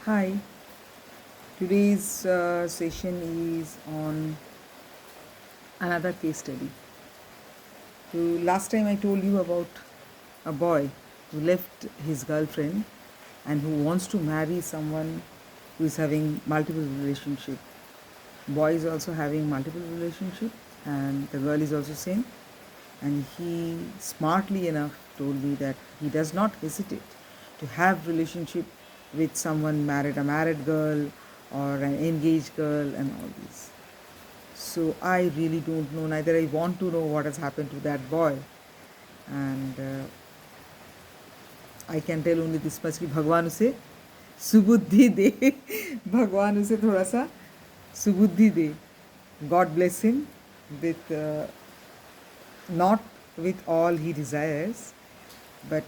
Hi, today's session is on another case study. So, last time I told you about a boy who left his girlfriend and who wants to marry someone who is having multiple relationship. Boy is also having multiple relationship and the girl is also same. And he smartly enough told me that he does not hesitate to have relationship with someone married, a married girl or an engaged girl and all these. So I really don't know, neither I want to know what has happened to that boy. And I can tell only this much कि भगवान उसे सुबुद्धि दे भगवान उसे थोड़ा सा सुबुद्धि दे. God bless him with not with all he desires, but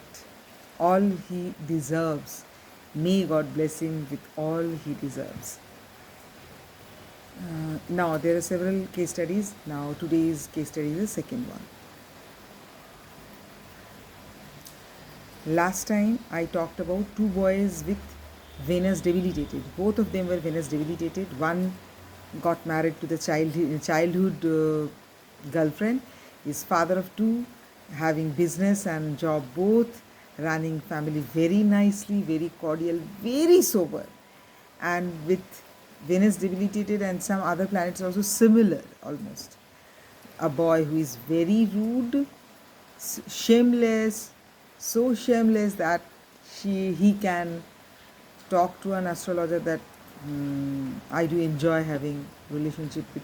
all he deserves. May God bless him with all he deserves. Now, there are several case studies. Now, today's case study is the second one. Last time, I talked about two boys with Venus debilitated. Both of them were Venus debilitated. One got married to the childhood girlfriend, is father of two, having business and job both, running family very nicely, very cordial, very sober. And with Venus debilitated and some other planets also similar almost. A boy who is very rude, shameless, so shameless that he can talk to an astrologer that I do enjoy having relationship with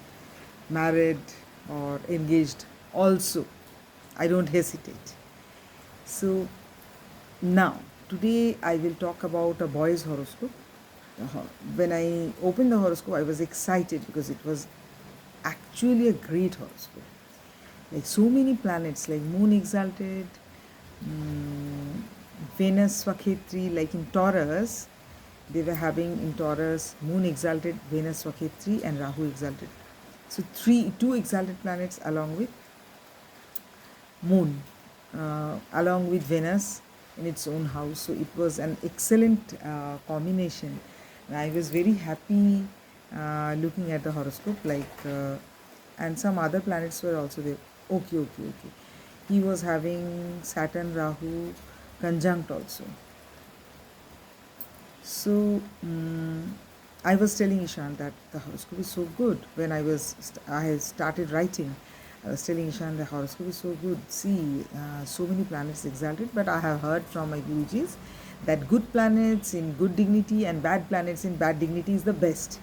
married or engaged also. I don't hesitate. So now today I will talk about a boy's horoscope. When I opened the horoscope, I was excited because it was actually a great horoscope. Like so many planets, like Moon exalted, mm, Venus swakhetri, like in Taurus, they were having in Taurus Moon exalted, Venus swakhetri, and Rahu exalted. So two exalted planets along with Moon, along with Venus in its own house. So it was an excellent combination. And I was very happy looking at the horoscope, and some other planets were also there. Okay, okay, okay. He was having Saturn, Rahu, conjunct also. So I was telling Ishan that the horoscope is so good. When I started writing, I was telling Ishan the horoscope is so good. See, so many planets exalted, but I have heard from my Gurujis that good planets in good dignity and bad planets in bad dignity is the best.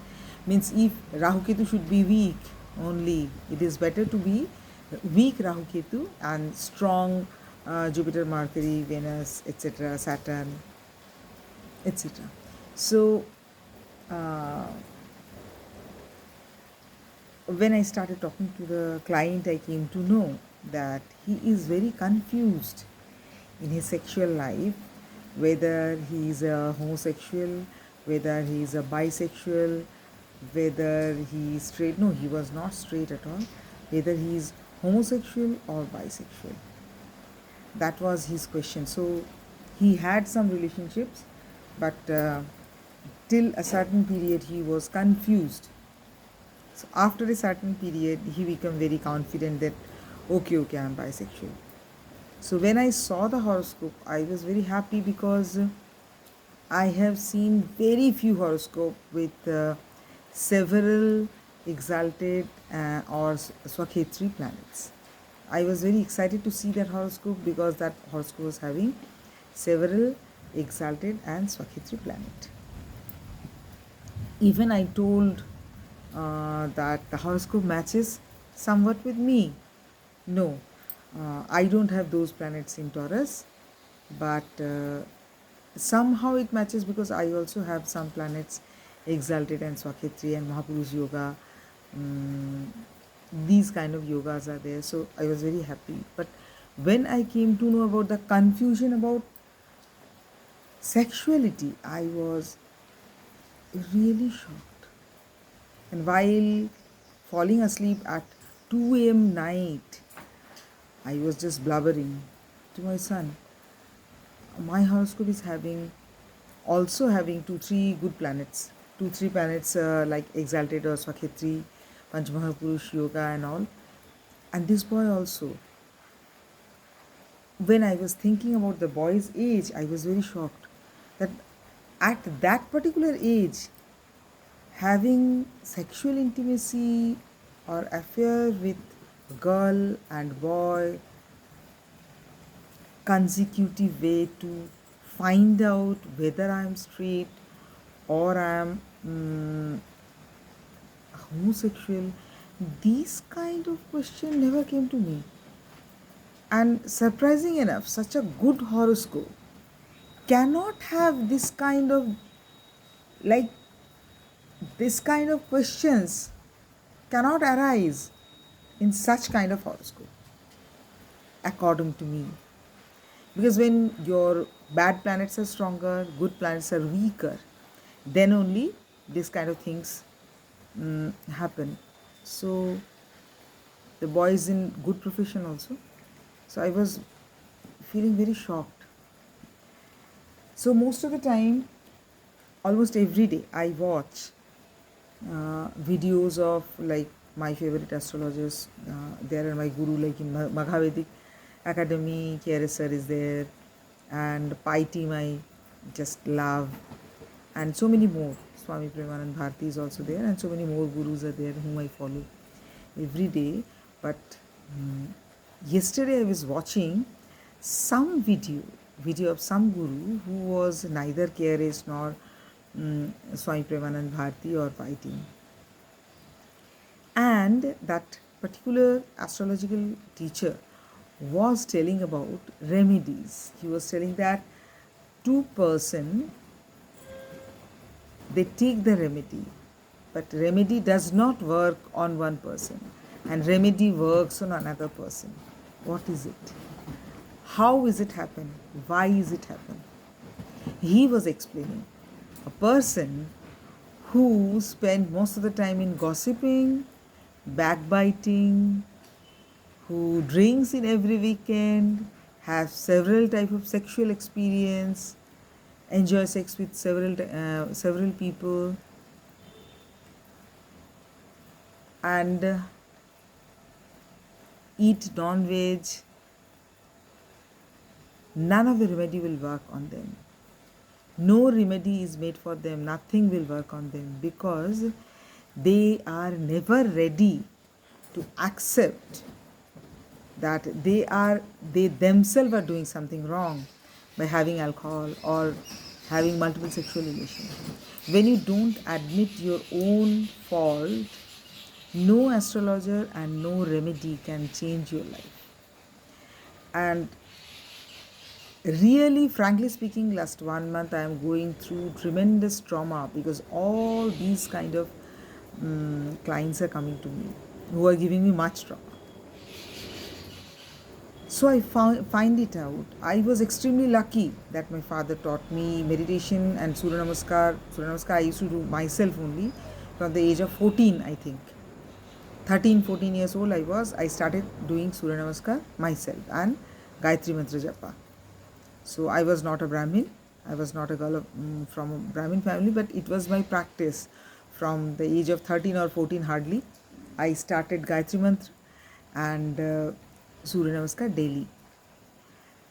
Means if Rahu Ketu should be weak only, it is better to be weak Rahu Ketu and strong Jupiter, Mercury, Venus, etc., Saturn, etc. So, uh, when I started talking to the client, I came to know that he is very confused in his sexual life, whether he is a homosexual, whether he is a bisexual, whether he is straight. No, he was not straight at all. Whether he is homosexual or bisexual. That was his question. So he had some relationships, but till a certain period he was confused. So after a certain period he became very confident that okay, okay, I am bisexual. So when I saw the horoscope, I was very happy because I have seen very few horoscope with several exalted or swakhetri planets. I was very excited to see that horoscope because that horoscope was having several exalted and swakhetri planet. Even I told that the horoscope matches somewhat with me. No, I don't have those planets in Taurus, but somehow it matches because I also have some planets exalted and swakhetri and Mahapurush yoga. These kind of yogas are there, so I was very happy. But when I came to know about the confusion about sexuality, I was really shocked. And while falling asleep at 2 a.m. night, I was just blubbering to my son. My horoscope is having also having 2 3 good planets, 2 3 planets like exalted or swakhetri, Panchamahapurush yoga and all. And this boy also, when I was thinking about the boy's age, I was very shocked that at that particular age, having sexual intimacy or affair with girl and boy consecutive way to find out whether I am straight or I am homosexual, these kind of question never came to me. And surprising enough, such a good horoscope cannot have this kind of, like, this kind of questions cannot arise in such kind of horoscope, according to me. Because when your bad planets are stronger, good planets are weaker, then only this kind of things happen. So the boy is in good profession also. So I was feeling very shocked. So most of the time, almost every day, I watch videos of like my favorite astrologers. There are my guru like in Maghavedic Academy, KRS sir is there, and Pi team I just love, and so many more. Swami Premanand Bharati is also there, and so many more gurus are there whom I follow every day. But yesterday I was watching some video of some guru who was neither KRS nor Swami Premanand Bharati or Pi team. And that particular astrological teacher was telling about remedies. He was telling that two person, they take the remedy, but remedy does not work on one person and remedy works on another person. What is it? How is it happen? Why is it happen? He was explaining a person who spent most of the time in gossiping, backbiting, who drinks in every weekend, has several type of sexual experience, enjoy sex with several people, and eat non-veg, none of the remedy will work on them. No remedy is made for them, nothing will work on them, because they are never ready to accept that they themselves are doing something wrong by having alcohol or having multiple sexual relations. When you don't admit your own fault, no astrologer and no remedy can change your life. And really, frankly speaking, last 1 month I am going through tremendous trauma, because all these kind of clients are coming to me who are giving me much trauma. So I find it out. I was extremely lucky that my father taught me meditation and Surya Namaskar. Surya Namaskar I used to do myself only from the age of 14, I think. 13, 14 years old I started doing Surya Namaskar myself and Gayatri Mantra Japa. So I was not a Brahmin. I was not a girl from a Brahmin family, but it was my practice. From the age of 13 or 14 hardly, I started Gayatri Mantra and Surya Namaskar daily.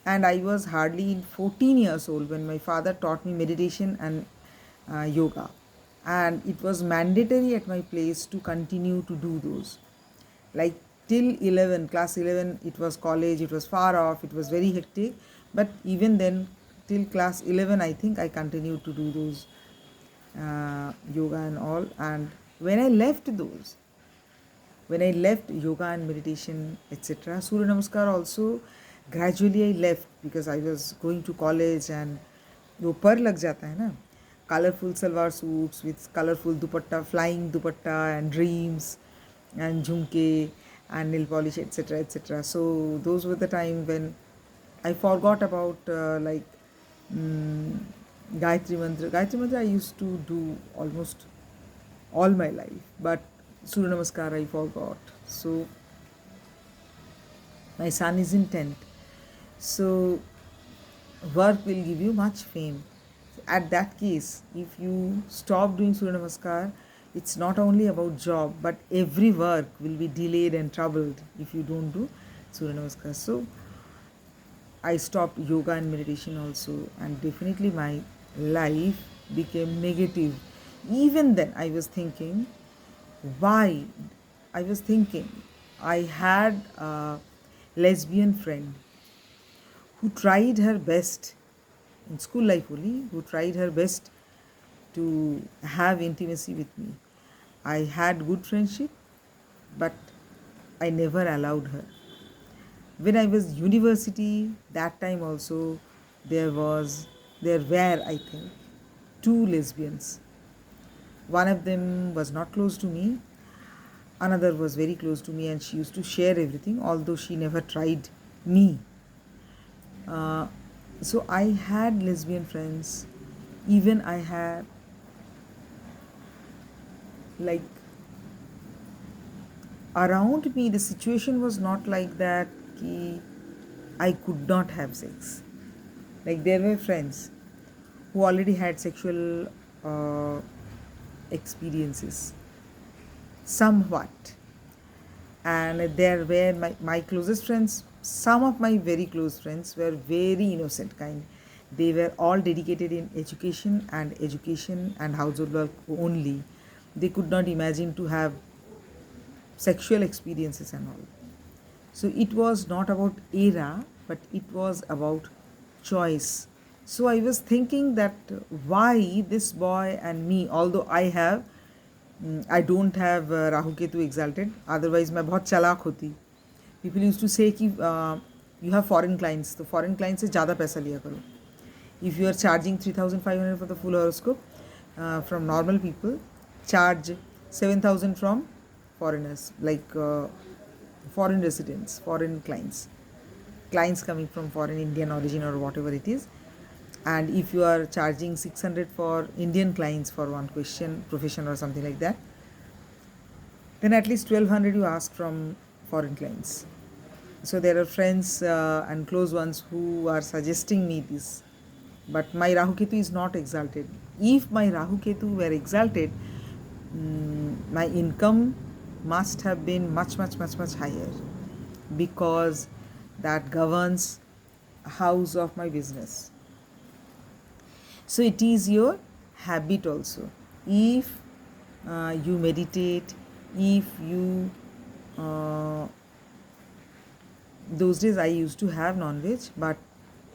And I was hardly 14 years old when my father taught me meditation and yoga. And it was mandatory at my place to continue to do those. Like till 11, class 11, it was college, it was far off, it was very hectic. But even then, till class 11, I think I continued to do those yoga and all. And when I left yoga and meditation, etc., Surya Namaskar also, gradually I left because I was going to college and वो पर लग जाता है ना, colorful salwar suits with colorful dupatta, flying dupatta and dreams and jhumke and nail polish, etc., etc. So those were the time when I forgot about Gayatri Mantra. Gayatri Mantra I used to do almost all my life, but Surya Namaskar I forgot. So my son is in 10th. So work will give you much fame. at that case, if you stop doing Surya Namaskar, it's not only about job, but every work will be delayed and troubled if you don't do Surya Namaskar. So I stopped yoga and meditation also, and definitely my life became negative. Even then, I was thinking, why? I was thinking, I had a lesbian friend who tried her best in school life only, who tried her best to have intimacy with me. I had good friendship, but I never allowed her. When I was university, that time also there were, I think, two lesbians. One of them was not close to me, another was very close to me, and she used to share everything, although she never tried me. Uh, so I had lesbian friends. Even I had, like, around me, the situation was not like that. Ki I could not have sex. Like, there were friends who already had sexual experiences, somewhat. And there were my closest friends, some of my very close friends were very innocent kind. They were all dedicated in education and household work only. They could not imagine to have sexual experiences and all. So it was not about era, but it was about choice. So I was thinking that why this boy and me, although I don't have Rahu Ketu exalted, otherwise मैं बहुत चालाक होती. People used to say कि you have foreign clients, तो foreign clients से ज़्यादा पैसा लिया करो. If you are charging 3,500 for the full horoscope from normal people, charge 7,000 from foreigners, like foreign residents, foreign clients coming from foreign Indian origin or whatever it is. And if you are charging 600 for Indian clients for one question, profession or something like that, then at least 1,200 you ask from foreign clients. So there are friends and close ones who are suggesting me this. But my Rahu Ketu is not exalted. If my Rahu Ketu were exalted, my income must have been much higher, because that governs house of my business. So it is your habit also. If you meditate, if you those days I used to have non-veg, but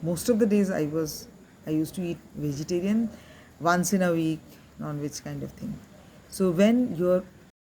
most of the days I used to eat vegetarian, once in a week non-veg kind of thing. So when your